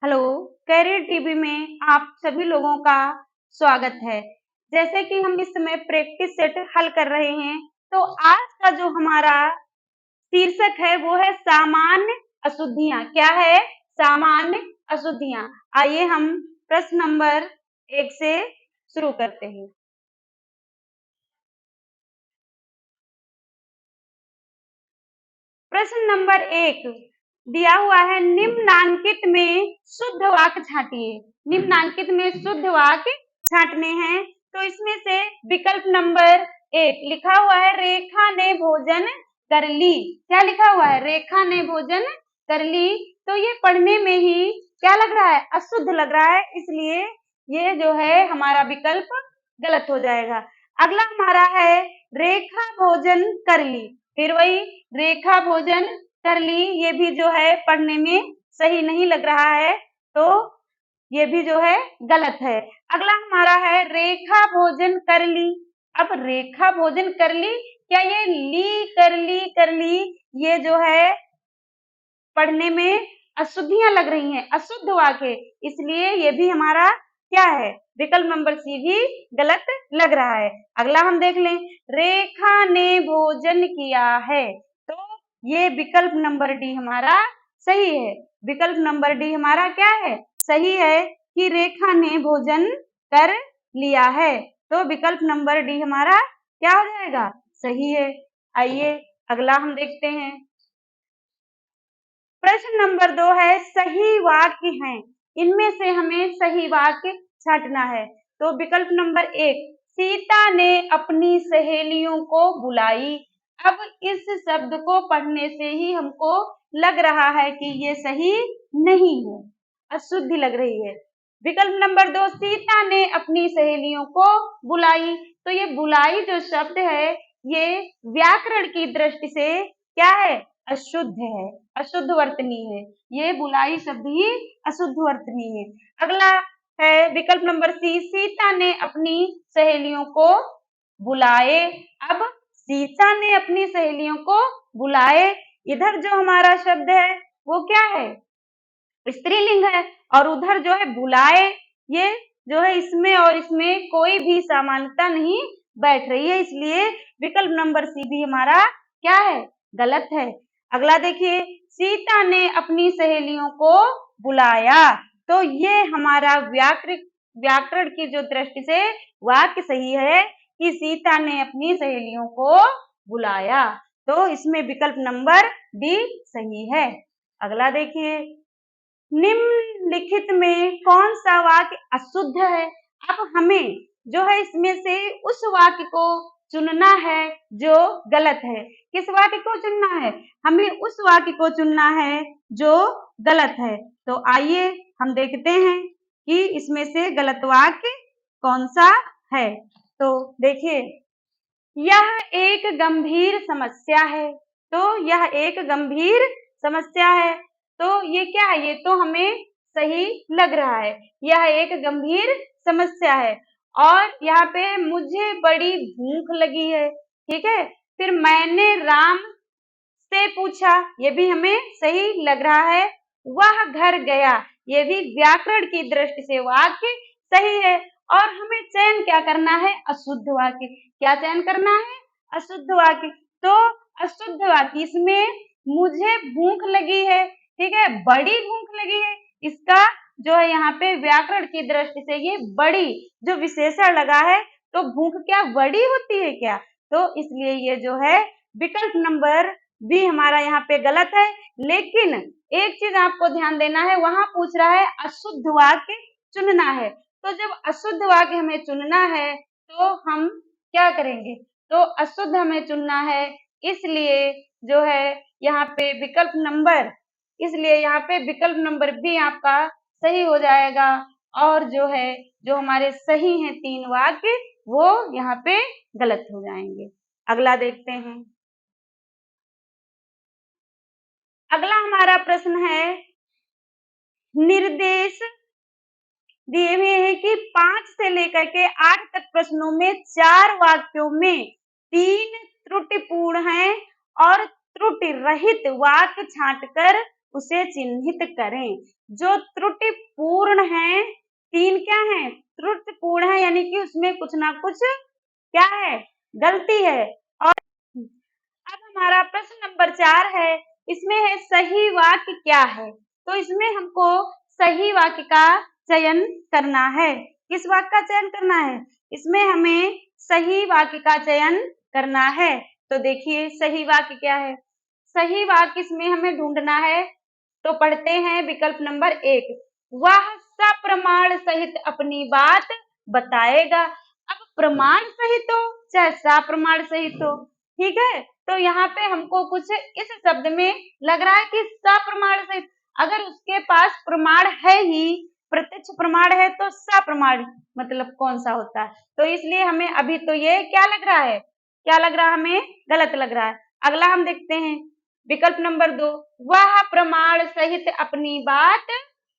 Hello, career TV में आप सभी लोगों का स्वागत है। जैसे कि हम इस समय प्रैक्टिस सेट हल कर रहे हैं, तो आज का जो हमारा शीर्षक है वो है सामान्य अशुद्धियां। क्या है? सामान्य अशुद्धियां। आइए हम प्रश्न नंबर 1 से शुरू करते हैं। प्रश्न नंबर 1 दिया हुआ है, निम्नांकित में शुद्ध वाक्य छांटिए। निम्नांकित में शुद्ध वाक्य छांटने हैं, तो इसमें से विकल्प नंबर 1 लिखा हुआ है, रेखा ने भोजन कर ली। क्या लिखा हुआ है? रेखा ने भोजन कर ली। तो ये पढ़ने में ही क्या लग रहा है? अशुद्ध लग रहा है, इसलिए ये जो है हमारा विकल्प गलत हो जाएगा। अगला हमारा है, रेखा भोजन कर ली। फिर वही, रेखा भोजन कर ली, ये भी जो है पढ़ने में सही नहीं लग रहा है, तो ये भी जो है गलत है। अगला हमारा है, रेखा भोजन कर ली। अब रेखा भोजन कर ली, क्या ये ली कर ली ये जो है पढ़ने में अशुद्धियां लग रही हैं, अशुद्ध वाक्य, इसलिए ये भी हमारा क्या है? विकल्प नंबर सी भी गलत लग रहा है। अगला हम देख लें, रेखा ने भोजन किया है, तो ये विकल्प नंबर डी हमारा सही है। विकल्प नंबर डी हमारा क्या है? सही है कि रेखा ने भोजन कर लिया है, तो विकल्प नंबर डी हमारा क्या हो जाएगा? सही है। आइए अगला हम देखते हैं। प्रश्न नंबर 2 है, सही वाक्य हैं। इनमें से हमें सही वाक्य छांटना है। तो विकल्प नंबर 1, सीता ने अपनी सहेलियों को बुलाई। अब इस शब्द को पढ़ने से ही हमको लग रहा है कि ये सही नहीं है, अशुद्धि लग रही है। विकल्प नंबर 2, सीता ने अपनी सहेलियों को बुलाई। तो ये बुलाई जो शब्द है, ये व्याकरण की दृष्टि से क्या है? अशुद्ध है, अशुद्ध वर्तनी है। ये बुलाई शब्द ही अशुद्ध वर्तनी है। अगला है विकल्प नंबर सी, सीता ने अपनी सहेलियों को बुलाए। अब सीता ने अपनी सहेलियों को बुलाए, इधर जो हमारा शब्द है वो क्या है? स्त्रीलिंग है, और उधर जो है बुलाए, ये जो है इसमें और इसमें कोई भी समानता नहीं बैठ रही है, इसलिए विकल्प नंबर सी भी हमारा क्या है? गलत है। अगला देखिए, सीता ने अपनी सहेलियों को बुलाया, तो ये हमारा व्याकरण की जो दृष्टि से वाक्य सही है कि सीता ने अपनी सहेलियों को बुलाया, तो इसमें विकल्प नंबर डी सही है। अगला देखिए, निम्नलिखित में कौन सा वाक्य अशुद्ध है? अब हमें जो है इसमें से उस वाक्य को चुनना है जो गलत है। किस वाक्य को चुनना है? हमें उस वाक्य को चुनना है जो गलत है। तो आइए हम देखते हैं कि इसमें से गलत वाक्य कौन सा है। तो देखिए, यह एक गंभीर समस्या है। तो यह एक गंभीर समस्या है, तो ये क्या है? ये तो हमें सही लग रहा है, यह एक गंभीर समस्या है। और यहाँ पे मुझे बड़ी भूख लगी है, ठीक है। फिर मैंने राम से पूछा, ये भी हमें सही लग रहा है। वह घर गया, ये भी व्याकरण की दृष्टि से वाक्य सही है। और हमें चयन क्या करना है? अशुद्ध वाक्य। क्या चयन करना है? अशुद्ध वाक्य। तो अशुद्ध वाक्य, इसमें मुझे भूख लगी है, ठीक है, बड़ी भूख लगी है, इसका जो है यहाँ पे व्याकरण की दृष्टि से ये बड़ी जो विशेषण लगा है, तो भूख क्या बड़ी होती है क्या? तो इसलिए ये जो है विकल्प नंबर बी हमारा यहाँ पे गलत है। लेकिन एक चीज आपको ध्यान देना है, वहां पूछ रहा है अशुद्ध वाक्य चुनना है। तो जब अशुद्ध वाक्य हमें चुनना है, तो हम क्या करेंगे? तो अशुद्ध हमें चुनना है, इसलिए जो है यहाँ पे विकल्प नंबर, इसलिए यहाँ पे विकल्प नंबर बी आपका सही हो जाएगा। और जो है, जो हमारे सही हैं 3 वाक्य, वो यहाँ पे गलत हो जाएंगे। अगला देखते हैं। अगला हमारा प्रश्न है, निर्देश दिए हुए हैं कि 5 से लेकर के 8 तक प्रश्नों में 4 वाक्यों में 3 त्रुटिपूर्ण हैं, और त्रुटि रहित वाक्य छांटकर उसे चिन्हित करें। जो त्रुटिपूर्ण है, 3 क्या है? त्रुटिपूर्ण है, यानी कि उसमें कुछ ना कुछ क्या है? गलती है। और अब हमारा प्रश्न नंबर 4 है, इसमें है सही वाक्य क्या है? तो इसमें हमको सही वाक्य का चयन करना है। किस वाक्य का चयन करना है? इसमें हमें सही वाक्य का चयन करना है। तो देखिए सही वाक्य क्या है? सही वाक्य इसमें हमें ढूंढना है। तो पढ़ते हैं विकल्प नंबर 1, वह सप्रमाण सहित अपनी बात बताएगा। अब प्रमाण सहित हो चाहे सप्रमाण सहित हो, ठीक है। तो यहाँ पे हमको कुछ इस शब्द में लग रहा है कि सप्रमाण सहित, अगर उसके पास प्रमाण है ही, प्रत्यक्ष प्रमाण है, तो सप्रमाण मतलब कौन सा होता है? तो इसलिए हमें अभी तो ये क्या लग रहा है? क्या लग रहा है? हमें गलत लग रहा है। अगला हम देखते हैं विकल्प नंबर 2, वह प्रमाण सहित अपनी बात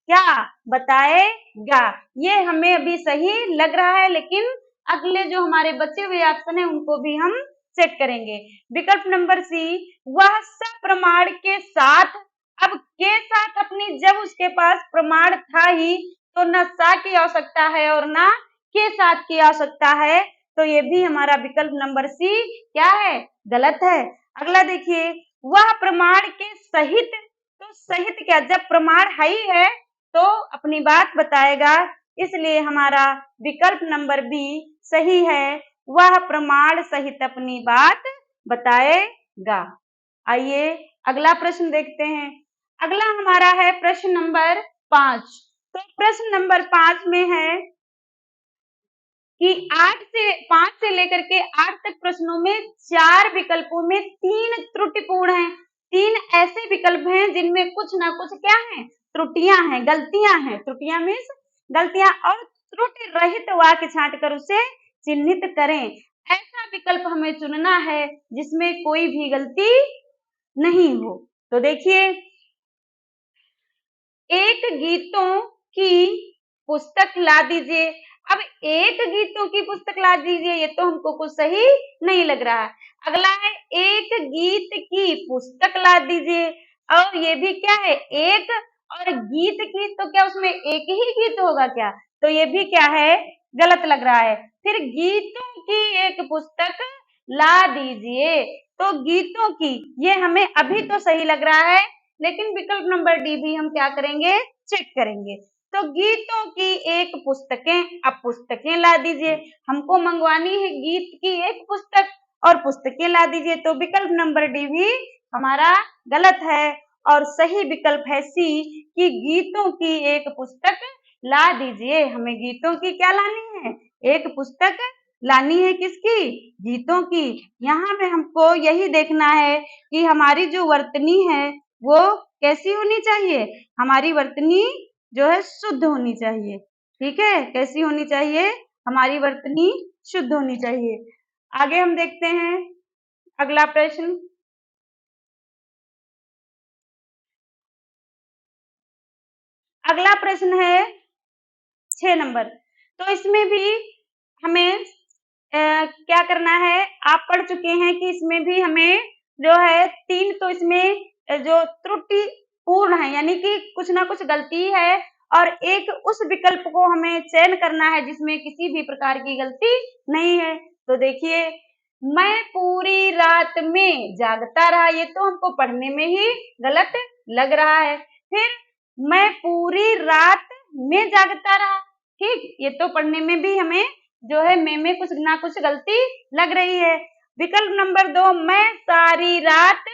क्या बताएगा। ये हमें अभी सही लग रहा है, लेकिन अगले जो हमारे बचे हुए ऑप्शन है उनको भी हम चेक करेंगे। विकल्प नंबर सी, वह सप्रमाण के साथ, अब के साथ अपनी, जब उसके पास प्रमाण था ही तो न सा की आवश्यकता है और ना के साथ की आवश्यकता है। तो ये भी हमारा विकल्प नंबर सी क्या है? गलत है। अगला देखिए, वह प्रमाण के सहित, तो सहित क्या? जब प्रमाण है ही है तो अपनी बात बताएगा, इसलिए हमारा विकल्प नंबर बी सही है, वह प्रमाण सहित अपनी बात बताएगा। आइए अगला प्रश्न देखते हैं। अगला हमारा है प्रश्न नंबर 5। तो प्रश्न नंबर 5 में है कि 5 से लेकर के 8 तक प्रश्नों में 4 विकल्पों में 3 त्रुटिपूर्ण हैं। 3 ऐसे विकल्प हैं जिनमें कुछ ना कुछ क्या है? त्रुटियां हैं, गलतियां हैं। त्रुटियां मीन्स गलतियां, और त्रुटि रहित वाक्य छांटकर उसे चिन्हित करें। ऐसा विकल्प हमें चुनना है जिसमें कोई भी गलती नहीं हो। तो देखिए, एक गीतों की पुस्तक ला दीजिए। अब एक गीतों की पुस्तक ला दीजिए, ये तो हमको कुछ सही नहीं लग रहा है। अगला है एक गीत की पुस्तक ला दीजिए, और ये भी क्या है? एक, और गीत की, तो क्या उसमें एक ही गीत होगा क्या? तो ये भी क्या है? गलत लग रहा है। फिर गीतों की एक पुस्तक ला दीजिए, तो गीतों की, ये हमें अभी तो सही लग रहा है, लेकिन विकल्प नंबर डी भी हम क्या करेंगे? चेक करेंगे। तो गीतों की एक पुस्तकें, अब पुस्तकें ला दीजिए, हमको मंगवानी है गीत की एक पुस्तक और पुस्तकें ला दीजिए, तो विकल्प नंबर डी भी हमारा गलत है। और सही विकल्प है सी, कि गीतों की एक पुस्तक ला दीजिए। हमें गीतों की क्या लानी है? एक पुस्तक लानी है। किसकी? गीतों की। यहाँ पे हमको यही देखना है कि हमारी जो वर्तनी है वो कैसी होनी चाहिए? हमारी वर्तनी जो है शुद्ध होनी चाहिए। ठीक है, कैसी होनी चाहिए? हमारी वर्तनी शुद्ध होनी चाहिए। आगे हम देखते हैं अगला प्रश्न। अगला प्रश्न है 6 नंबर। तो इसमें भी हमें क्या करना है? आप पढ़ चुके हैं कि इसमें भी हमें जो है 3, तो इसमें जो त्रुटि पूर्ण है, यानी कि कुछ ना कुछ गलती है, और एक उस विकल्प को हमें चयन करना है जिसमें किसी भी प्रकार की गलती नहीं है। तो देखिए, मैं पूरी रात में जागता रहा, ये तो हमको पढ़ने में ही गलत लग रहा है। फिर मैं पूरी रात में जागता रहा, ठीक, ये तो पढ़ने में भी हमें जो है में कुछ ना कुछ गलती लग रही है। विकल्प नंबर 2, मैं सारी रात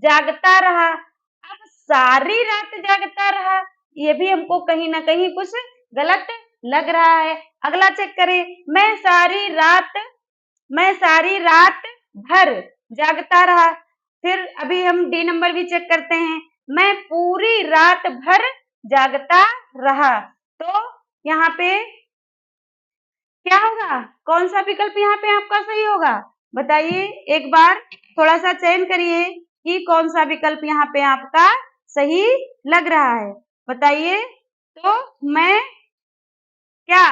जागता रहा, अब सारी रात जागता रहा, ये भी हमको कहीं ना कहीं कुछ गलत लग रहा है। अगला चेक करें, मैं सारी रात भर जागता रहा। फिर अभी हम डी नंबर भी चेक करते हैं, मैं पूरी रात भर जागता रहा। तो यहाँ पे क्या होगा? कौन सा विकल्प यहाँ पे आपका सही होगा? बताइए एक बार, थोड़ा सा चयन करिए कि कौन सा विकल्प यहाँ पे आपका सही लग रहा है। बताइए। तो मैं क्या,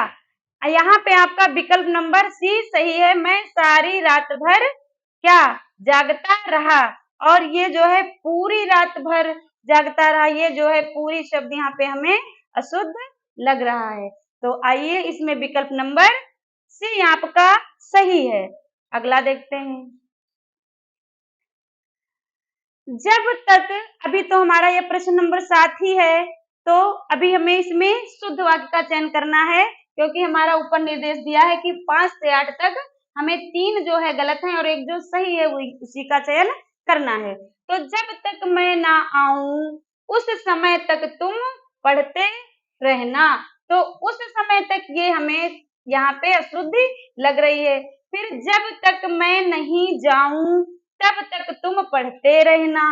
यहाँ पे आपका विकल्प नंबर सी सही है, मैं सारी रात भर क्या जागता रहा। और ये जो है पूरी रात भर जागता रहा, ये जो है पूरी शब्द यहाँ पे हमें अशुद्ध लग रहा है। तो आइए इसमें विकल्प नंबर सी आपका सही है। अगला देखते हैं। जब तक, अभी तो हमारा यह प्रश्न नंबर 7 ही है, तो अभी हमें इसमें शुद्ध वाक्य का चयन करना है, क्योंकि हमारा ऊपर निर्देश दिया है कि 5 से 8 तक हमें 3 जो है गलत है और एक जो सही है वो उसी का चयन करना है। तो जब तक मैं ना आऊं उस समय तक तुम पढ़ते रहना, तो उस समय तक ये हमें यहाँ पे अशुद्धि लग रही है। फिर जब तक मैं नहीं जाऊं तब तक तुम पढ़ते रहना।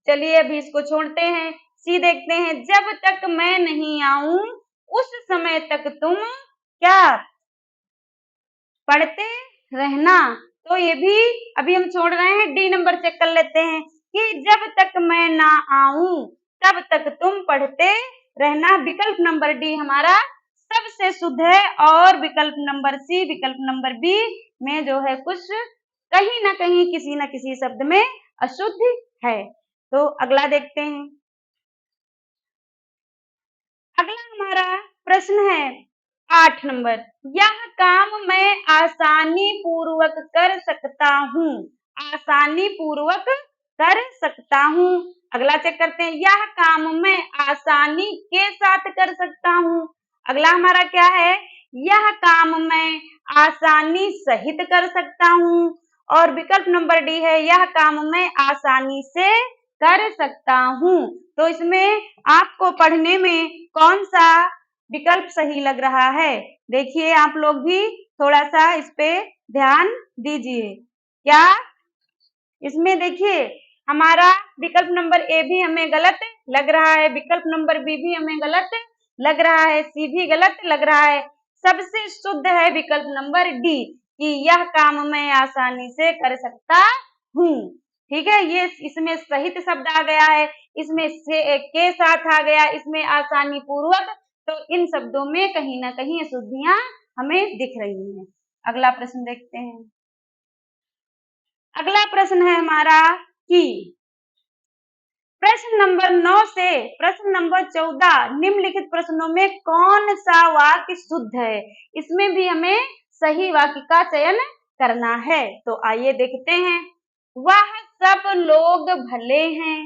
चलिए अभी इसको छोड़ते हैं, सी देखते हैं। जब तक मैं नहीं आऊं उस समय तक तुम क्या पढ़ते रहना। तो ये भी अभी हम छोड़ रहे हैं, डी नंबर चेक कर लेते हैं कि जब तक मैं ना आऊं तब तक तुम पढ़ते रहना। विकल्प नंबर डी हमारा सबसे शुद्ध है और विकल्प नंबर सी, विकल्प नंबर बी में जो है कुछ कहीं ना कहीं किसी न किसी शब्द में अशुद्ध है। तो अगला देखते हैं। अगला हमारा प्रश्न है 8 नंबर। यह काम मैं आसानी पूर्वक कर सकता हूँ। आसानी पूर्वक कर सकता हूँ। अगला चेक करते हैं। यह काम मैं आसानी के साथ कर सकता हूँ। अगला हमारा क्या है? यह काम मैं आसानी सहित कर सकता हूँ। और विकल्प नंबर डी है, यह काम मैं आसानी से कर सकता हूँ। तो इसमें आपको पढ़ने में कौन सा विकल्प सही लग रहा है? देखिए आप लोग भी थोड़ा सा इस पे ध्यान दीजिए। क्या इसमें देखिए हमारा विकल्प नंबर ए भी हमें गलत लग रहा है, विकल्प नंबर बी भी हमें गलत लग रहा है, सी भी गलत लग रहा है। सबसे शुद्ध है विकल्प नंबर डी कि यह काम मैं आसानी से कर सकता हूँ। ठीक है, ये इसमें सहित शब्द आ गया है, इसमें से के साथ आ गया, इसमें आसानी पूर्वक। तो इन शब्दों में कहीं ना कहीं अशुद्धियां हमें दिख रही हैं। अगला प्रश्न देखते हैं। अगला प्रश्न है हमारा कि प्रश्न नंबर 9 से प्रश्न नंबर 14 निम्नलिखित प्रश्नों में कौन सा वाक्य शुद्ध है? इसमें भी हमें सही वाक्य का चयन करना है। तो आइए देखते हैं। वह सब लोग भले हैं।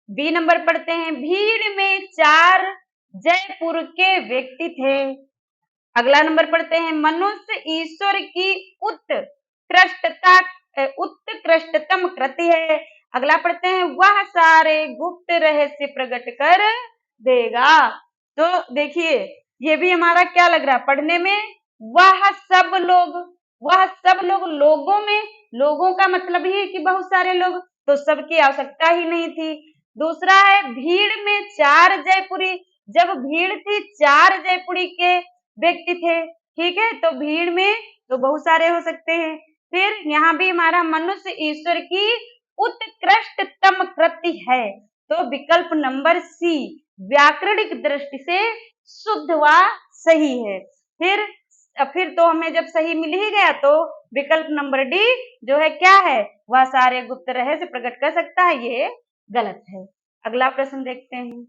बी नंबर पढ़ते हैं। भीड़ में 4 जयपुर के व्यक्ति थे। अगला नंबर पढ़ते हैं। मनुष्य ईश्वर की उत्कृष्टतम कृति है। अगला पढ़ते हैं। वह सारे गुप्त रहस्य प्रकट कर देगा। तो देखिए ये भी हमारा क्या लग रहा है पढ़ने में? वह सब लोग, वह सब लोग, लोगों में, लोगों का मतलब ही है कि बहुत सारे लोग, तो सबकी आवश्यकता ही नहीं थी। दूसरा है भीड़ में 4 जयपुरी, जब भीड़ थी 4 जयपुरी के व्यक्ति थे। ठीक है, तो भीड़ में तो बहुत सारे हो सकते हैं। फिर यहाँ भी हमारा मनुष्य ईश्वर की उत्कृष्टतम कृति है। तो विकल्प नंबर सी व्याकरणिक दृष्टि से शुद्ध व सही है। फिर तो हमें जब सही मिल ही गया तो विकल्प नंबर डी जो है क्या है? वह सारे गुप्त रहस्य प्रकट कर सकता है, ये गलत है। अगला प्रश्न देखते हैं।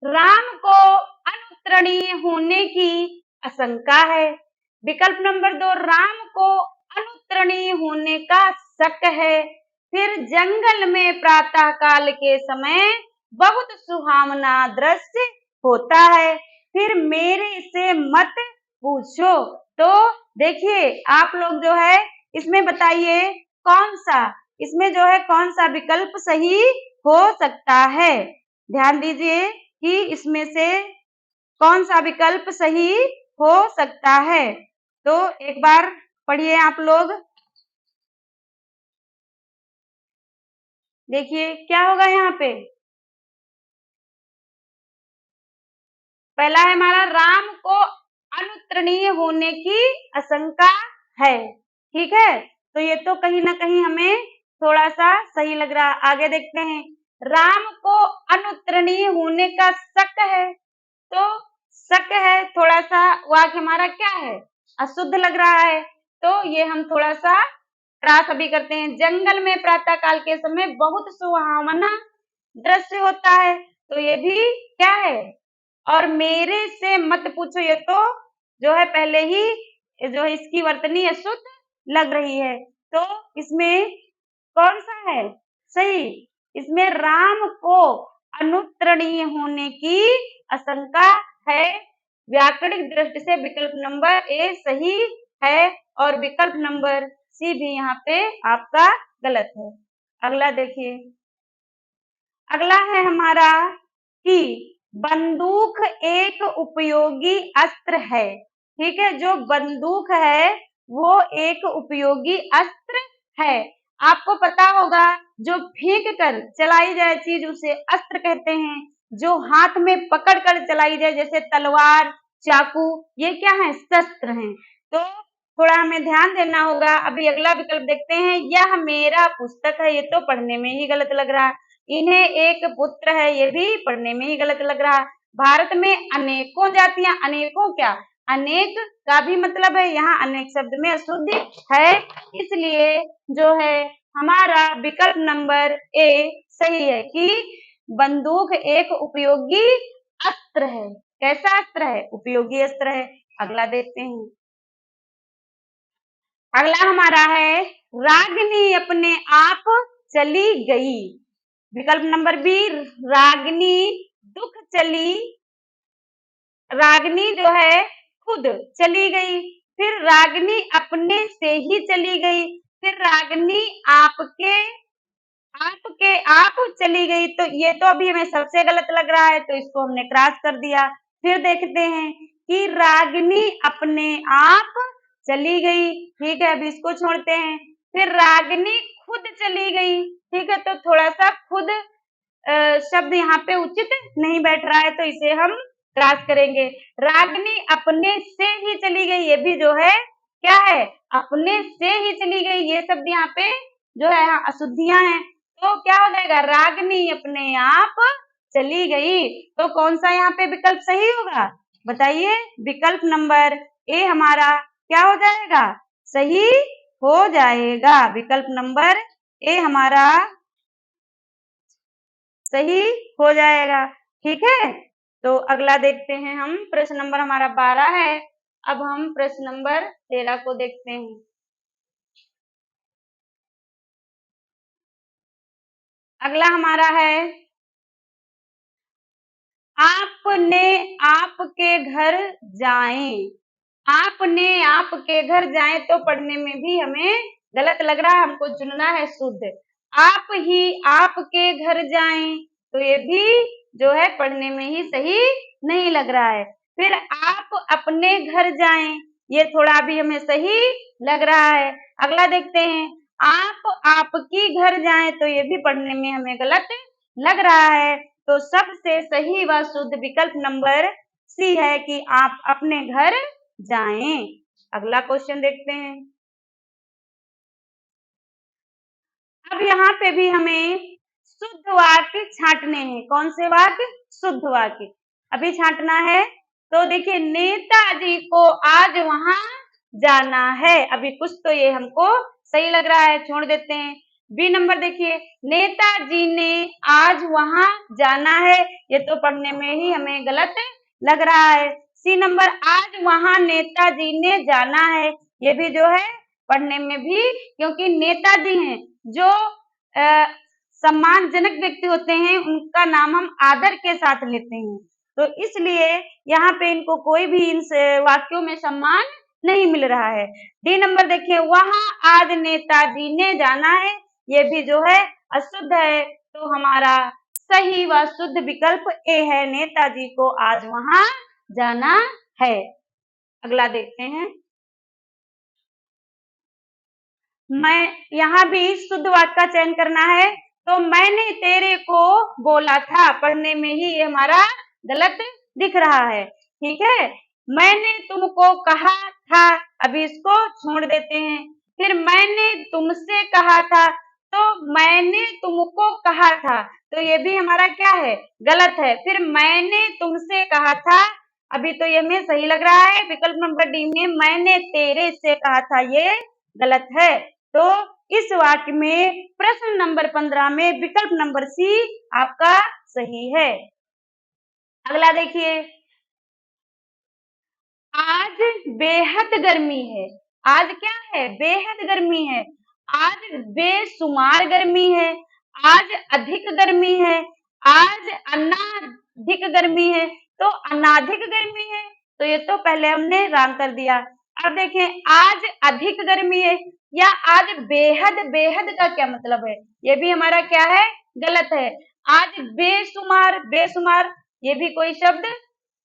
राम को अनुत्तरणीय होने की आशंका है। विकल्प नंबर 2 राम को अनुत्तरणीय होने का शक है। फिर जंगल में प्रातः काल के समय बहुत सुहावना दृश्य होता है। फिर मेरे से मत पूछो। तो देखिए आप लोग जो है इसमें बताइए कौन सा, इसमें जो है कौन सा विकल्प सही हो सकता है? ध्यान दीजिए कि इसमें से कौन सा विकल्प सही हो सकता है। तो एक बार पढ़िए आप लोग, देखिए क्या होगा यहाँ पे। पहला है हमारा राम को अनुत्तरणीय होने की आशंका है। ठीक है, तो ये तो कहीं ना कहीं हमें थोड़ा सा सही लग रहा है। आगे देखते हैं। राम को अनुत्तरणीय होने का शक है। तो शक है, थोड़ा सा वाक्य हमारा क्या है? अशुद्ध लग रहा है। तो ये हम थोड़ा सा क्रॉस अभी करते हैं। जंगल में प्रातः काल के समय बहुत सुहावना दृश्य होता है, तो ये भी क्या है? और मेरे से मत पूछो, ये तो जो है पहले ही जो है इसकी वर्तनी अशुद्ध लग रही है। तो इसमें कौन सा है सही? इसमें राम को अनुत्तरणीय होने की आशंका है। व्याकरणिक दृष्टि से विकल्प नंबर ए सही है और विकल्प नंबर सी भी यहाँ पे आपका गलत है। अगला देखिए, अगला है हमारा कि बंदूक एक उपयोगी अस्त्र है। ठीक है, जो बंदूक है वो एक उपयोगी अस्त्र है। आपको पता होगा जो फेंक कर चलाई जाए चीज उसे अस्त्र कहते हैं, जो हाथ में पकड़ कर चलाई जाए जैसे तलवार चाकू, ये क्या है? शस्त्र हैं। तो थोड़ा हमें ध्यान देना होगा। अभी अगला विकल्प देखते हैं, यह मेरा पुस्तक है, ये तो पढ़ने में ही गलत लग रहा है। इन्हें एक पुत्र है, ये भी पढ़ने में ही गलत लग रहा है। भारत में अनेकों जातियां, अनेकों क्या? अनेक का भी मतलब है यहाँ अनेक शब्द में अशुद्धि है, इसलिए जो है हमारा विकल्प नंबर ए सही है कि बंदूक एक उपयोगी अस्त्र है। कैसा अस्त्र है? उपयोगी अस्त्र है। अगला देखते हैं, अगला हमारा है रागिनी अपने आप चली गई। विकल्प नंबर बी रागिनी दुख चली, रागिनी जो है खुद चली गई, फिर रागिनी अपने से ही चली गई, फिर रागिनी आपके आप चली गई। तो ये तो अभी हमें सबसे गलत लग रहा है, तो इसको हमने क्रॉस कर दिया। फिर देखते हैं कि रागिनी अपने आप चली गई। ठीक है, अभी इसको छोड़ते हैं। फिर रागिनी खुद चली गई। ठीक है, तो थोड़ा सा खुद शब्द यहाँ पे उचित नहीं बैठ रहा है, तो इसे हम क्रॉस करेंगे। रागिनी अपने से ही चली गई, ये भी जो है क्या है? अपने से ही चली गई। ये शब्द यहाँ पे जो है अशुद्धियां हैं, तो क्या हो जाएगा? रागिनी अपने आप चली गई। तो कौन सा यहाँ पे विकल्प सही होगा? बताइए। विकल्प नंबर ए हमारा क्या हो जाएगा? सही हो जाएगा। विकल्प नंबर ए हमारा सही हो जाएगा। ठीक है, तो अगला देखते हैं हम। प्रश्न नंबर हमारा 12 है। अब हम प्रश्न नंबर 13 को देखते हैं। अगला हमारा है आपने आपके घर जाएं। आपने आपके घर जाएं तो पढ़ने में भी हमें गलत लग रहा है, हमको चुनना है शुद्ध। आप ही आपके घर जाएं, तो ये भी जो है पढ़ने में ही सही नहीं लग रहा है। फिर आप अपने घर जाएं, ये थोड़ा भी हमें सही लग रहा है। अगला देखते हैं, आप आपकी घर जाएं, तो ये भी पढ़ने में हमें गलत लग रहा है। तो सबसे सही व शुद्ध विकल्प नंबर सी है कि आप अपने घर जाएं। अगला क्वेश्चन देखते हैं। अब यहाँ पे भी हमें शुद्ध वाक्य छांटने हैं। कौन से वाक्य? शुद्ध वाक्य अभी छांटना है। तो देखिए, नेताजी को आज वहां जाना है। अभी कुछ तो ये हमको सही लग रहा है, छोड़ देते हैं। बी नंबर देखिए, नेताजी ने आज वहां जाना है, ये तो पढ़ने में ही हमें गलत लग रहा है। सी नंबर, आज वहां नेताजी ने जाना है, ये भी जो है पढ़ने में भी, क्योंकि नेताजी हैं जो सम्मानजनक व्यक्ति होते हैं, उनका नाम हम आदर के साथ लेते हैं, तो इसलिए यहाँ पे इनको कोई भी इन वाक्यों में सम्मान नहीं मिल रहा है। डी नंबर देखिए, वहां आज नेताजी ने जाना है, ये भी जो है अशुद्ध है, तो हमारा सही व शुद्ध विकल्प ए है, नेताजी को आज वहां जाना है। अगला देखते हैं। मैं यहाँ भी शुद्ध वाक्य का चयन करना है, तो मैंने तेरे को बोला था, पढ़ने में ही ये हमारा गलत दिख रहा है। ठीक है, मैंने तुमको कहा था, अभी इसको छोड़ देते हैं। फिर मैंने तुमसे कहा था, तो मैंने तुमको कहा था, तो ये भी हमारा क्या है? गलत है। फिर मैंने तुमसे कहा था, अभी तो ये हमें सही लग रहा है। विकल्प नंबर डी में मैंने तेरे से कहा था, ये गलत है। तो इस वाक्य में प्रश्न नंबर 15 में विकल्प नंबर सी आपका सही है। अगला देखिए, आज बेहद गर्मी है। आज क्या है? बेहद गर्मी है। आज बेशुमार गर्मी है। आज अधिक गर्मी है। आज अनाधिक गर्मी है। तो अनाधिक गर्मी है, तो ये तो पहले हमने रॉन्ग कर दिया। अब देखें, आज अधिक गर्मी है या आज बेहद, बेहद का क्या मतलब है? ये भी हमारा क्या है? गलत है। आज बेशुमार, बेशुमार ये भी कोई शब्द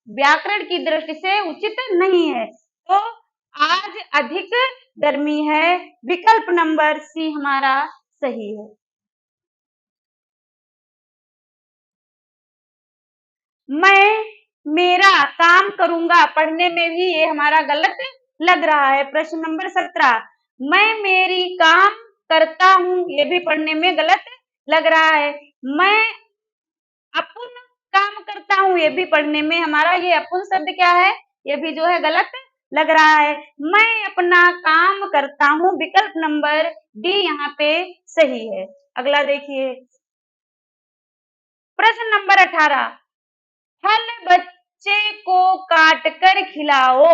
व्याकरण की दृष्टि से उचित नहीं है। तो आज अधिक गर्मी है, विकल्प नंबर सी हमारा सही है। मैं मेरा काम करूंगा, पढ़ने में भी ये हमारा गलत लग रहा है। प्रश्न नंबर 17, मैं मेरी काम करता हूँ, ये भी पढ़ने में गलत लग रहा है। मैं अपुन काम करता हूँ, ये भी पढ़ने में हमारा ये अपुन शब्द क्या है? ये भी जो है गलत लग रहा है। मैं अपना काम करता हूँ, विकल्प नंबर डी यहाँ पे सही है। अगला देखिए, प्रश्न नंबर 18, फल बच्चे को काट कर खिलाओ।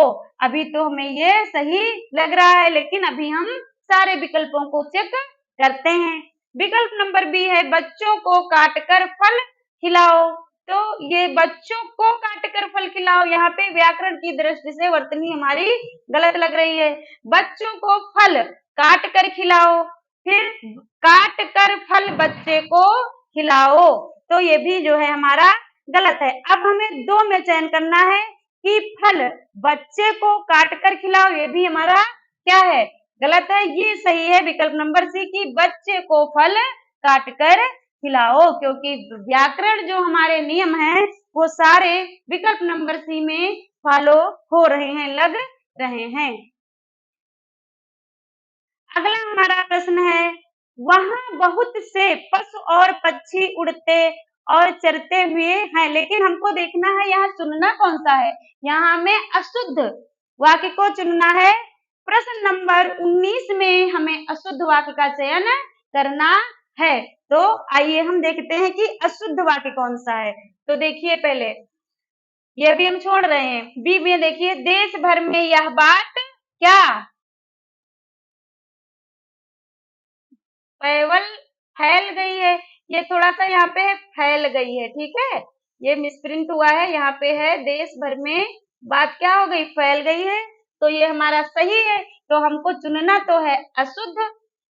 अभी तो हमें ये सही लग रहा है, लेकिन अभी हम सारे विकल्पों को चेक करते हैं। विकल्प नंबर बी है, बच्चों को काट कर फल खिलाओ। तो ये बच्चों को काट कर फल खिलाओ, यहाँ पे व्याकरण की दृष्टि से वर्तनी हमारी गलत लग रही है। बच्चों को फल काट कर खिलाओ, फिर काट कर फल बच्चे को खिलाओ, तो ये भी जो है हमारा गलत है। अब हमें दो में चयन करना है कि फल बच्चे को काट कर खिलाओ, ये भी हमारा क्या है? गलत है। ये सही है विकल्प नंबर सी कि बच्चे को फल काट कर खिलाओ, क्योंकि व्याकरण जो हमारे नियम हैं वो सारे विकल्प नंबर सी में फॉलो हो रहे हैं, लग रहे हैं। अगला हमारा प्रश्न है, वहां बहुत से पशु और पक्षी उड़ते और चरते हुए हैं, लेकिन हमको देखना है यहाँ चुनना कौन सा है। यहाँ हमें अशुद्ध वाक्य को चुनना है। प्रश्न नंबर 19 में हमें अशुद्ध वाक्य का चयन करना है। तो आइए हम देखते हैं कि अशुद्ध वाक्य कौन सा है। तो देखिए, पहले ये भी हम छोड़ रहे हैं। बी में देखिए, देश भर में यह बात क्या केवल फैल गई है। ये थोड़ा सा यहाँ पे है फैल गई है, ठीक है, ये मिसप्रिंट हुआ है। यहाँ पे है देश भर में बात क्या हो गई? फैल गई है। तो ये हमारा सही है। तो हमको चुनना तो है अशुद्ध,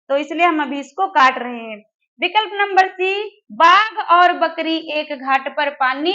तो इसलिए हम अभी इसको काट रहे हैं। विकल्प नंबर सी, बाघ और बकरी एक घाट पर पानी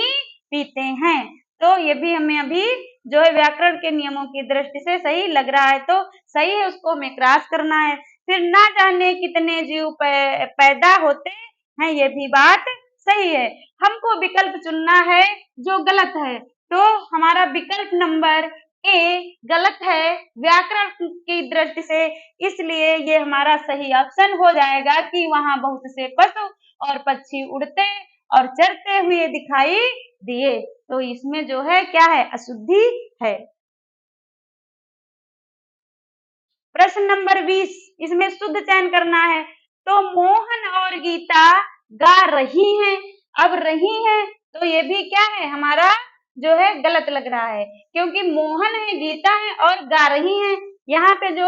पीते हैं। तो ये भी हमें अभी जो है व्याकरण के नियमों की दृष्टि से सही लग रहा है, तो सही है, उसको हमें क्रॉस करना है। फिर ना जाने कितने जीव पैदा होते हैं, ये भी बात सही है। हमको विकल्प चुनना है जो गलत है, तो हमारा विकल्प नंबर ए गलत है व्याकरण की दृष्टि से, इसलिए ये हमारा सही ऑप्शन हो जाएगा कि वहां बहुत से पशु और पक्षी उड़ते और चरते हुए दिखाई दिए। तो इसमें जो है क्या है? अशुद्धि है। प्रश्न नंबर 20, इसमें शुद्ध चयन करना है। तो मोहन और गीता गा रही हैं। अब रही हैं, तो ये भी क्या है? हमारा जो है गलत लग रहा है, क्योंकि मोहन है, गीता है और गा रही हैं। यहाँ पे जो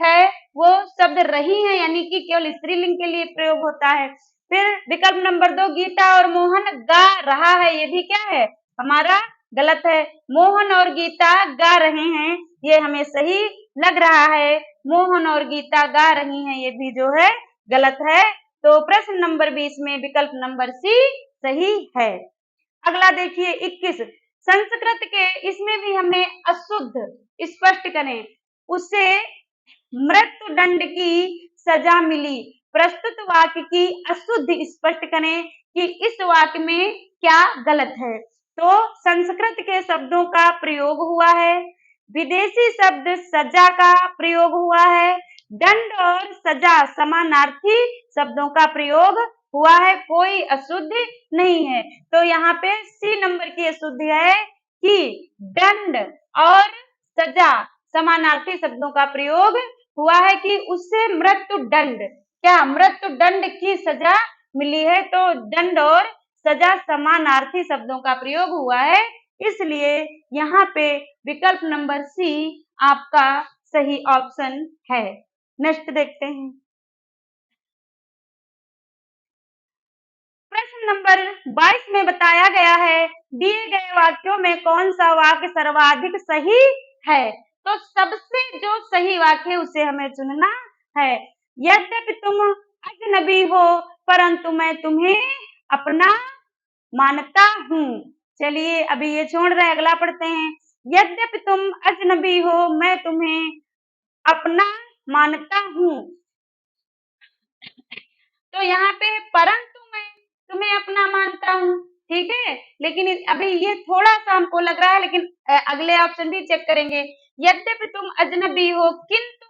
है वो शब्द रही है, यानी कि केवल स्त्रीलिंग के लिए प्रयोग होता है। फिर विकल्प नंबर 2, गीता और मोहन गा रहा है, ये भी क्या है? हमारा गलत है। मोहन और गीता गा रहे हैं, ये हमें सही लग रहा है। मोहन और गीता गा रही हैं, ये भी जो है गलत है। तो प्रश्न नंबर 20 में विकल्प नंबर सी सही है। अगला देखिए 21, संस्कृत के, इसमें भी हमें अशुद्ध स्पष्ट करें, उसे मृत्युदंड की सजा मिली। प्रस्तुत वाक्य की अशुद्ध स्पष्ट करें कि इस वाक्य में क्या गलत है। तो संस्कृत के शब्दों का प्रयोग हुआ है, विदेशी शब्द सजा का प्रयोग हुआ है, दंड और सजा समानार्थी शब्दों का प्रयोग हुआ है, कोई अशुद्ध नहीं है। तो यहाँ पे सी नंबर की अशुद्धि है कि दंड और सजा समानार्थी शब्दों का प्रयोग हुआ है कि उससे मृत्यु दंड, क्या मृत्यु दंड की सजा मिली है, तो दंड और सजा समानार्थी शब्दों का प्रयोग हुआ है, इसलिए यहाँ पे विकल्प नंबर सी आपका सही ऑप्शन है। नेक्स्ट देखते हैं। प्रश्न नंबर 22 में बताया गया है, दिए गए वाक्यों में कौन सा वाक्य सर्वाधिक सही है। तो सबसे जो सही वाक्य है उसे हमें चुनना है। यद्यपि तुम अजनबी हो परंतु मैं तुम्हें अपना मानता हूँ। चलिए अभी ये छोड़ रहे, अगला पढ़ते हैं। यद्यपि तुम अजनबी हो मैं तुम्हें अपना मानता हूँ। तो यहाँ पे परंतु मैं तुम्हें अपना मानता हूँ, ठीक है। लेकिन अभी ये थोड़ा सा हमको लग रहा है, लेकिन अगले ऑप्शन भी चेक करेंगे। यद्यपि तुम अजनबी हो किंतु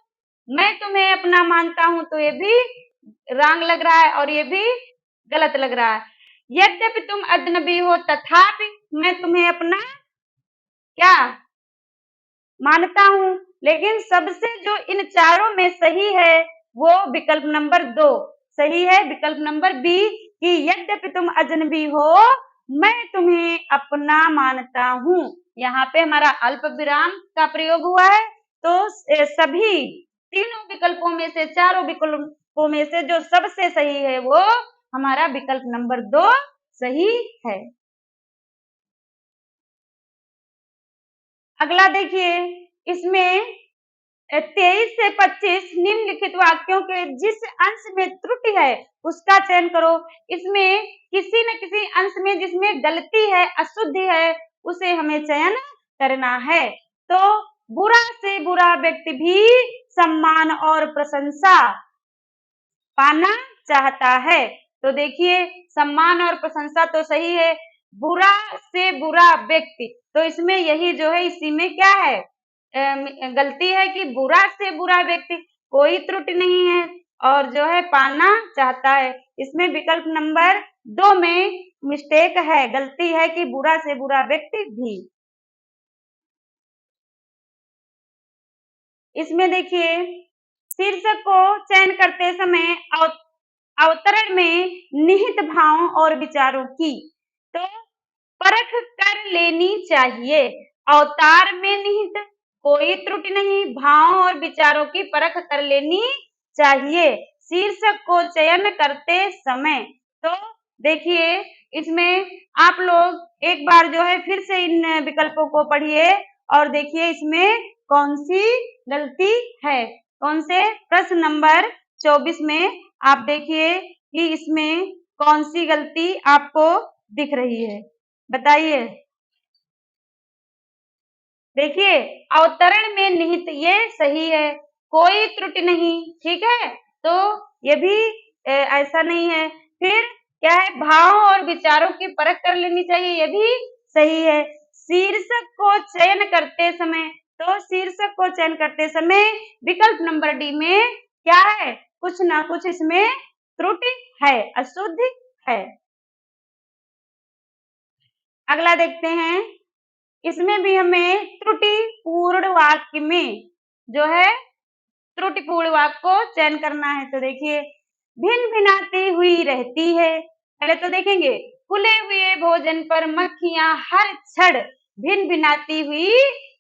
मैं तुम्हें अपना मानता हूँ, तो ये भी रॉन्ग लग रहा है और ये भी गलत लग रहा है। यद्यपि तुम अजनबी हो तथापि मैं तुम्हें अपना क्या मानता हूँ। लेकिन सबसे जो इन चारों में सही है वो विकल्प नंबर 2 सही है, विकल्प नंबर बी कि यद्यपि तुम अजनबी हो मैं तुम्हें अपना मानता हूँ। यहाँ पे हमारा अल्प विराम का प्रयोग हुआ है। तो सभी तीनों विकल्पों में से, चारों विकल्पों में से जो सबसे सही है वो हमारा विकल्प नंबर 2 सही है। अगला देखिए, इसमें 23 से 25 निम्नलिखित वाक्यों के जिस अंश में त्रुटि है उसका चयन करो। इसमें किसी न किसी अंश में जिसमें गलती है, अशुद्धि है, उसे हमें चयन करना है। तो बुरा से बुरा व्यक्ति भी सम्मान और प्रशंसा पाना चाहता है। तो देखिए सम्मान और प्रशंसा तो सही है। बुरा से बुरा व्यक्ति, तो इसमें यही जो है इसी में क्या है, गलती है कि बुरा से बुरा व्यक्ति, कोई त्रुटि नहीं है और जो है पाना चाहता है। इसमें विकल्प नंबर 2 में मिस्टेक है, गलती है कि बुरा से बुरा व्यक्ति भी। इसमें देखिए शीर्षक को चयन करते समय अवतरण में निहित भावों और विचारों की तो परख कर लेनी चाहिए। अवतार में निहित कोई त्रुटि नहीं, भावों और विचारों की परख कर लेनी चाहिए शीर्षक को चयन करते समय। तो देखिए इसमें आप लोग एक बार जो है फिर से इन विकल्पों को पढ़िए और देखिए इसमें कौन सी गलती है। कौन से प्रश्न नंबर 24 में आप देखिए कि इसमें कौन सी गलती आपको दिख रही है, बताइए। देखिए अवतरण में निहित ये सही है, कोई त्रुटि नहीं, ठीक है। तो ये भी ऐसा नहीं है। फिर क्या है, भाव और विचारों की परख कर लेनी चाहिए, ये भी सही है। शीर्षक को चयन करते समय, तो शीर्षक को चयन करते समय विकल्प नंबर डी में क्या है, कुछ ना कुछ इसमें त्रुटि है, अशुद्धि है। अगला देखते हैं, इसमें भी हमें त्रुटि पूर्ण वाक्य में जो है त्रुटि पूर्ण वाक्य को चयन करना है। तो देखिए भिन्न भिनाती हुई रहती है, पहले तो देखेंगे खुले हुए भोजन पर मक्खियां हर क्षण भिन्न भिनाती हुई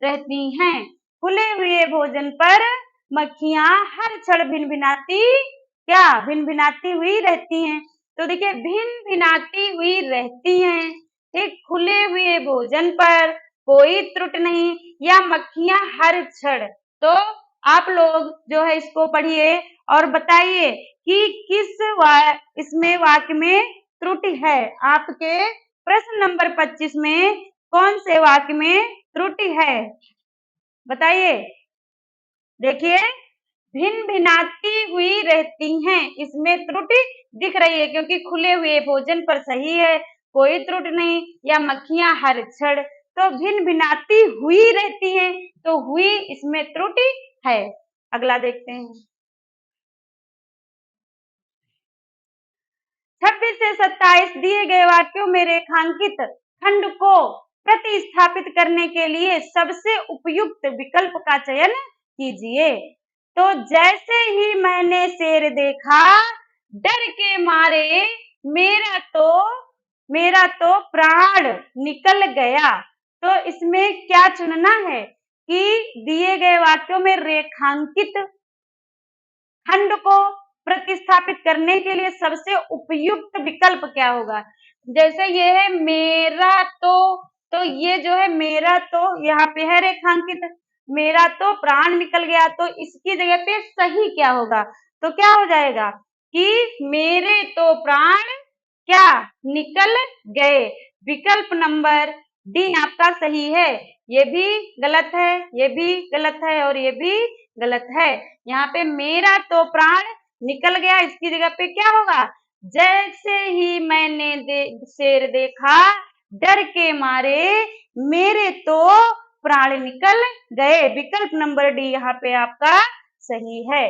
रहती हैं। खुले हुए भोजन पर मक्खियां हर क्षण भिन्न भिनाती क्या भिन्न भिनाती हुई रहती हैं। तो देखिए भिन्न भिनाती हुई रहती हैं, एक खुले हुए भोजन पर कोई त्रुटि नहीं या मक्खियां हर क्षण। तो आप लोग जो है इसको पढ़िए और बताइए कि इसमें वाक्य में त्रुटि है। आपके प्रश्न नंबर 25 में कौन से वाक्य में त्रुटि है, बताइए। देखिए भिन्न भिनाती हुई रहती हैं, इसमें त्रुटि दिख रही है क्योंकि खुले हुए भोजन पर सही है, कोई त्रुटि नहीं, या मक्खियां हर क्षण। तो भिन्न भिनाती हुई रहती हैं, तो हुई इसमें त्रुटि है। अगला देखते हैं, 26 से 27 दिए गए वाक्यों में रेखांकित खंड को प्रतिस्थापित करने के लिए सबसे उपयुक्त विकल्प का चयन कीजिए। तो जैसे ही मैंने शेर देखा, डर के मारे मेरा तो मेरा तो प्राण निकल गया। तो इसमें क्या चुनना है कि दिए गए वाक्यों में रेखांकित खंड को प्रतिस्थापित करने के लिए सबसे उपयुक्त विकल्प क्या होगा। जैसे ये है मेरा तो ये जो है मेरा तो यहाँ पे है रेखांकित, मेरा तो प्राण निकल गया, तो इसकी जगह पे सही क्या होगा, तो क्या हो जाएगा कि मेरे तो प्राण क्या निकल गए। विकल्प नंबर डी आपका सही है। ये भी गलत है, ये भी गलत है और ये भी गलत है। यहाँ पे मेरा तो प्राण निकल गया, इसकी जगह पे क्या होगा, जैसे ही मैंने शेर देखा, डर के मारे मेरे तो प्राण निकल गए। विकल्प नंबर डी यहाँ पे आपका सही है।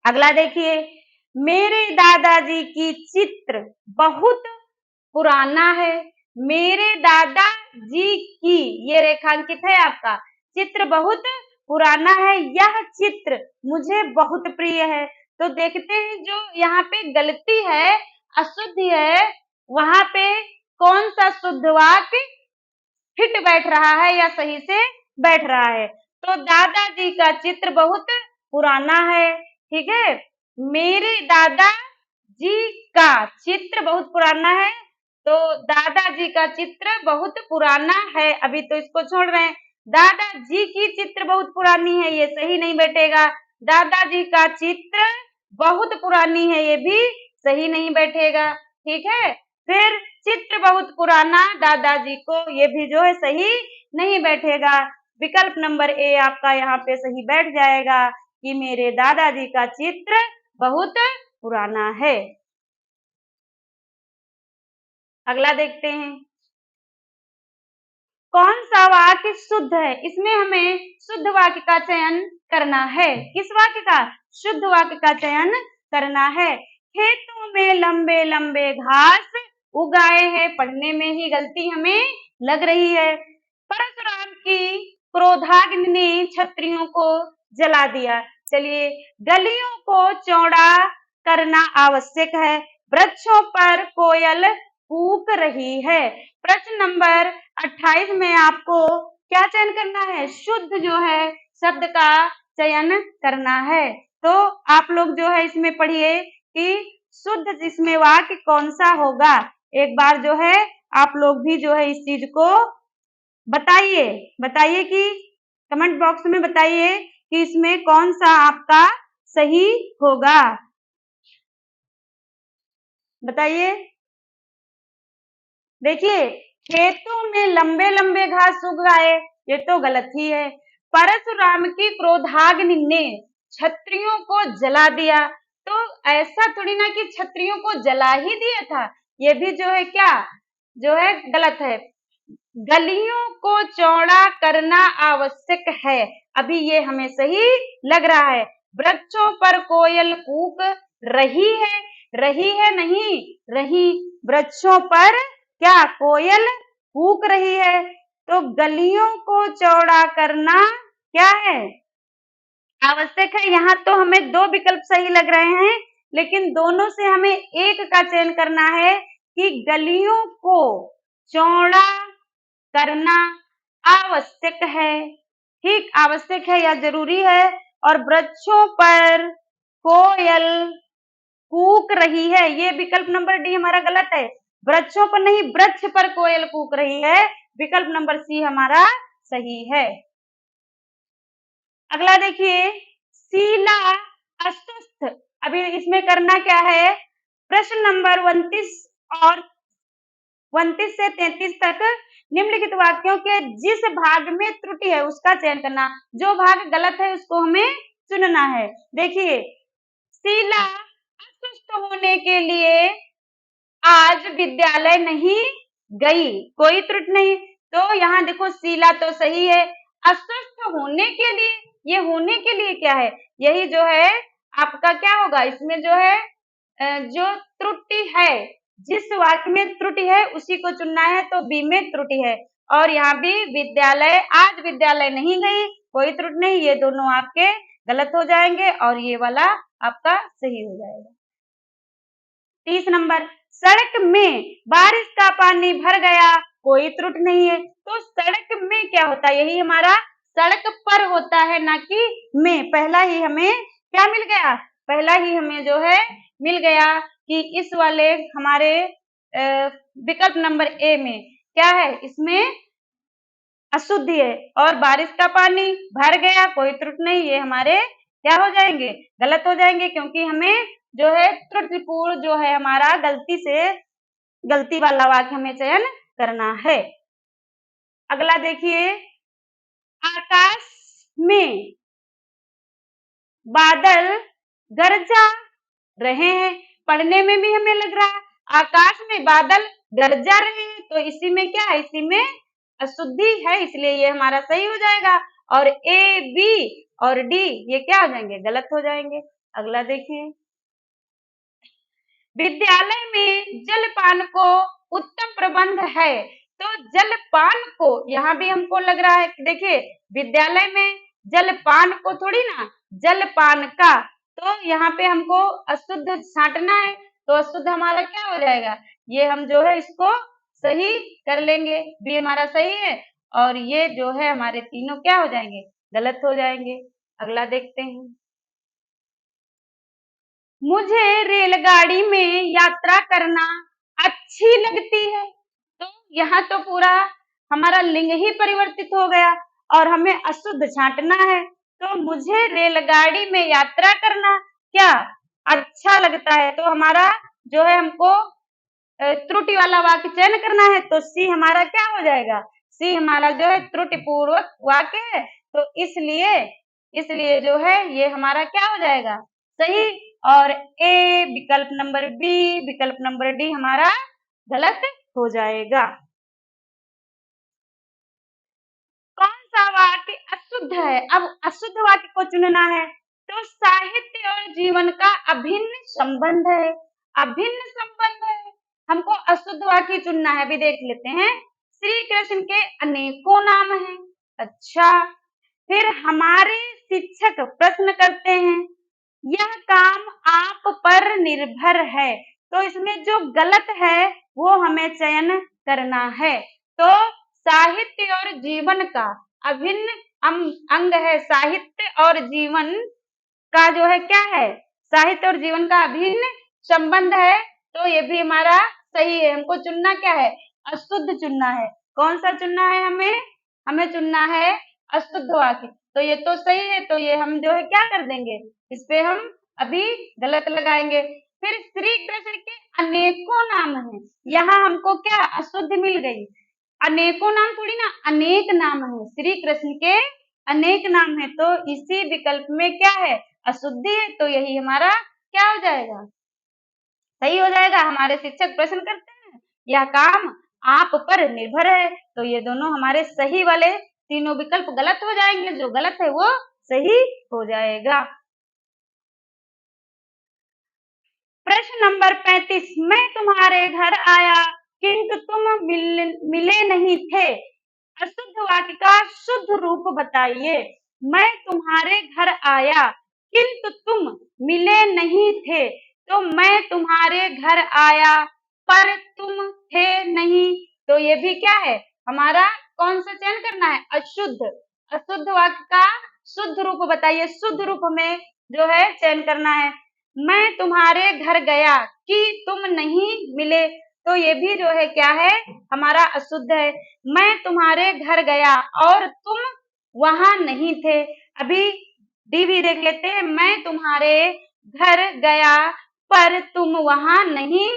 अगला देखिए, मेरे दादाजी की चित्र बहुत पुराना है। मेरे दादाजी की ये रेखांकित है आपका, चित्र बहुत पुराना है, यह चित्र मुझे बहुत प्रिय है। तो देखते हैं जो यहाँ पे गलती है, अशुद्ध है, वहां पे कौन सा शुद्ध वाक्य फिट बैठ रहा है या सही से बैठ रहा है। तो दादाजी का चित्र बहुत पुराना है, ठीक है। मेरे दादा जी का चित्र बहुत पुराना है, तो दादाजी का चित्र बहुत पुराना है, अभी तो इसको छोड़ रहे हैं। दादाजी की चित्र बहुत पुरानी है, ये सही नहीं बैठेगा। दादाजी का चित्र बहुत पुरानी है, ये भी सही नहीं बैठेगा, ठीक है। फिर चित्र बहुत पुराना दादाजी को, ये भी जो है सही नहीं बैठेगा। विकल्प नंबर ए आपका यहाँ पे सही बैठ जाएगा कि मेरे दादाजी का चित्र बहुत पुराना है। अगला देखते हैं, कौन सा वाक्य शुद्ध है। इसमें हमें शुद्ध वाक्य का चयन करना है। किस वाक्य का, शुद्ध वाक्य का चयन करना है। खेतों में लंबे लंबे घास उगाए हैं, पढ़ने में ही गलती हमें लग रही है। परशुराम की क्रोधाग्नि ने छत्रियों को जला दिया। चलिए, गलियों को चौड़ा करना आवश्यक है, वृक्षों पर कोयल कूक रही है। प्रश्न नंबर 28 में आपको क्या चयन करना है, शुद्ध जो है शब्द का चयन करना है। तो आप लोग जो है इसमें पढ़िए कि शुद्ध इसमें वाक्य कौन सा होगा। एक बार जो है आप लोग भी जो है इस चीज को बताइए, बताइए कि कमेंट बॉक्स में बताइए कि इसमें कौन सा आपका सही होगा, बताइए। देखिए, खेतों में लंबे लंबे घास उग आए, ये तो गलत ही है। परशुराम की क्रोधाग्नि ने छत्रियों को जला दिया, तो ऐसा थोड़ी ना कि छत्रियों को जला ही दिया था, ये भी जो है क्या जो है गलत है। गलियों को चौड़ा करना आवश्यक है, अभी ये हमें सही लग रहा है। वृक्षों पर कोयल कूक रही है नहीं रही, वृक्षों पर क्या कोयल कूक रही है। तो गलियों को चौड़ा करना क्या है, आवश्यक है। यहाँ तो हमें दो विकल्प सही लग रहे हैं, लेकिन दोनों से हमें एक का चयन करना है कि गलियों को चौड़ा करना आवश्यक है, ठीक, आवश्यक है या जरूरी है। और वृक्षों पर कोयल कूक रही है, ये विकल्प नंबर डी हमारा गलत है। वृक्षों पर नहीं, वृक्ष पर कोयल कूक रही है, विकल्प नंबर सी हमारा सही है। अगला देखिए, शीला अस्वस्थ, अभी इसमें करना क्या है, प्रश्न नंबर 29 और 29 से 33 तक निम्नलिखित वाक्यों के जिस भाग में त्रुटि है उसका चयन करना, जो भाग गलत है उसको हमें चुनना है। देखिए, शीला अस्वस्थ होने के लिए आज विद्यालय नहीं गई, कोई त्रुटि नहीं। तो यहाँ देखो शीला तो सही है, अस्वस्थ होने के लिए, ये होने के लिए क्या है, यही जो है आपका क्या होगा, इसमें जो है जो त्रुटि है, जिस वाक्य में त्रुटि है उसी को चुनना है, तो बी में त्रुटि है। और यहाँ भी विद्यालय, आज विद्यालय नहीं गई, कोई त्रुटि नहीं, ये दोनों आपके गलत हो जाएंगे और ये वाला आपका सही हो जाएगा। 30 नंबर, सड़क में बारिश का पानी भर गया, कोई त्रुटि नहीं है। तो सड़क में क्या होता है, यही हमारा सड़क पर होता है, ना कि में। पहला ही हमें क्या मिल गया, पहला ही हमें जो है मिल गया कि इस वाले हमारे विकल्प नंबर ए में क्या है, इसमें अशुद्धि है। और बारिश का पानी भर गया, कोई त्रुटि नहीं, ये हमारे क्या हो जाएंगे, गलत हो जाएंगे, क्योंकि हमें जो है त्रुटिपूर्ण जो है हमारा गलती वाला वाक्य हमें चयन करना है। अगला देखिए, आकाश में बादल गरजा रहे हैं। पढ़ने में भी हमें लग रहा है आकाश में बादल गरजा रहे हैं, तो इसी में क्या है, इसी में अशुद्धि है, इसलिए ये हमारा सही हो जाएगा। और ए, बी और डी ये क्या हो जाएंगे, गलत हो जाएंगे। अगला देखिए, विद्यालय में जलपान को उत्तम प्रबंध है। तो जलपान को यहाँ भी हमको लग रहा है, देखिए विद्यालय में जलपान को थोड़ी ना, जलपान का, तो यहाँ पे हमको अशुद्ध छांटना है, तो अशुद्ध हमारा क्या हो जाएगा, ये हम जो है इसको सही कर लेंगे, बी हमारा सही है, और ये जो है हमारे तीनों क्या हो जाएंगे, गलत हो जाएंगे। अगला देखते हैं, मुझे रेलगाड़ी में यात्रा करना अच्छी लगती है। तो यहाँ तो पूरा हमारा लिंग ही परिवर्तित हो गया और हमें अशुद्ध छांटना है। तो मुझे रेलगाड़ी में यात्रा करना क्या अच्छा लगता है, तो हमारा जो है हमको त्रुटि वाला वाक्य चयन करना है, तो सी हमारा क्या हो जाएगा, सी हमारा जो है त्रुटि पूर्वक वाक्य है, तो इसलिए इसलिए जो है ये हमारा क्या हो जाएगा, सही। और ए, विकल्प नंबर बी, विकल्प नंबर डी हमारा गलत हो जाएगा। कौन सा वाक्य अशुद्ध है, अब अशुद्ध वाक्य को चुनना है। तो साहित्य और जीवन का अभिन्न संबंध है, अभिन्न संबंध है, हमको अशुद्ध वाक्य चुनना है। अभी देख लेते हैं, श्री कृष्ण के अनेकों नाम हैं। अच्छा, फिर हमारे शिक्षक प्रश्न करते हैं, यह काम आप पर निर्भर है। तो इसमें जो गलत है वो हमें चयन करना है। तो साहित्य और जीवन का अभिन्न अंग है, साहित्य और जीवन का जो है क्या है, साहित्य और जीवन का अभिन्न संबंध है, तो ये भी हमारा सही है। हमको चुनना क्या है, अशुद्ध चुनना है। कौन सा चुनना है, हमें चुनना है अशुद्ध वाक्य। तो ये तो सही है, तो ये हम जो है क्या कर देंगे, इस पे हम अभी गलत लगाएंगे। फिर श्री कृष्ण के अनेकों नाम हैं, यहाँ हमको क्या अशुद्ध मिल गई, अनेकों नाम थोड़ी ना, अनेक नाम है, श्री कृष्ण के अनेक नाम है, तो इसी विकल्प में क्या है, अशुद्धि है, तो यही हमारा क्या हो जाएगा, सही हो जाएगा। हमारे शिक्षक प्रश्न करते हैं, यह काम आप पर निर्भर है, तो ये दोनों हमारे सही वाले तीनों विकल्प गलत हो जाएंगे, जो गलत है वो सही हो जाएगा। प्रश्न नंबर 35, मैं तुम्हारे घर आया किंतु तुम मिले नहीं थे, अशुद्ध वाक्य का शुद्ध रूप बताइए। मैं तुम्हारे घर आया किंतु तुम मिले नहीं थे, तो मैं तुम्हारे घर आया पर तुम थे नहीं, तो ये भी क्या है हमारा, कौन सा चयन करना है, अशुद्ध। अशुद्ध वाक्य का शुद्ध रूप बताइए, शुद्ध रूप में जो है चयन करना है। मैं तुम्हारे घर गया कि तुम नहीं मिले, तो ये भी जो है क्या है, हमारा अशुद्ध है। मैं तुम्हारे घर गया और तुम वहां नहीं थे। अभी डी भी देख लेते हैं, मैं तुम्हारे घर गया पर तुम वहां नहीं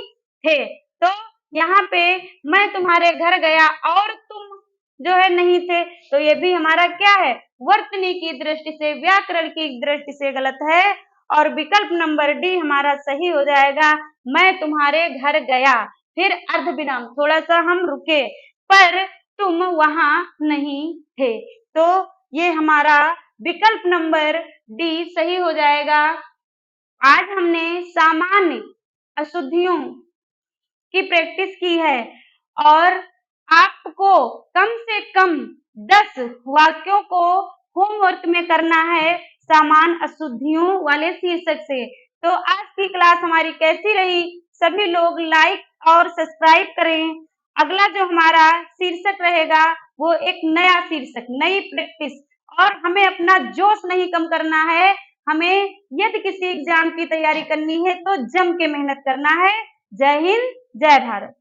थे, तो यहाँ पे मैं तुम्हारे घर गया और तुम जो है नहीं थे, तो ये भी हमारा क्या है, वर्तनी की दृष्टि से, व्याकरण की दृष्टि से गलत है। और विकल्प नंबर डी हमारा सही हो जाएगा, मैं तुम्हारे घर गया, फिर अर्ध विराम, थोड़ा सा हम रुके, पर तुम वहां नहीं थे, तो ये हमारा विकल्प नंबर डी सही हो जाएगा। आज हमने सामान्य अशुद्धियों की प्रैक्टिस की है और आपको कम से कम 10 वाक्यों को होमवर्क में करना है सामान्य अशुद्धियों वाले शीर्षक से। तो आज की क्लास हमारी कैसी रही? सभी लोग लाइक और सब्सक्राइब करें। अगला जो हमारा शीर्षक रहेगा वो एक नया शीर्षक, नई प्रैक्टिस, और हमें अपना जोश नहीं कम करना है। हमें यदि किसी एग्जाम की तैयारी करनी है तो जम के मेहनत करना है। जय हिंद, जय भारत।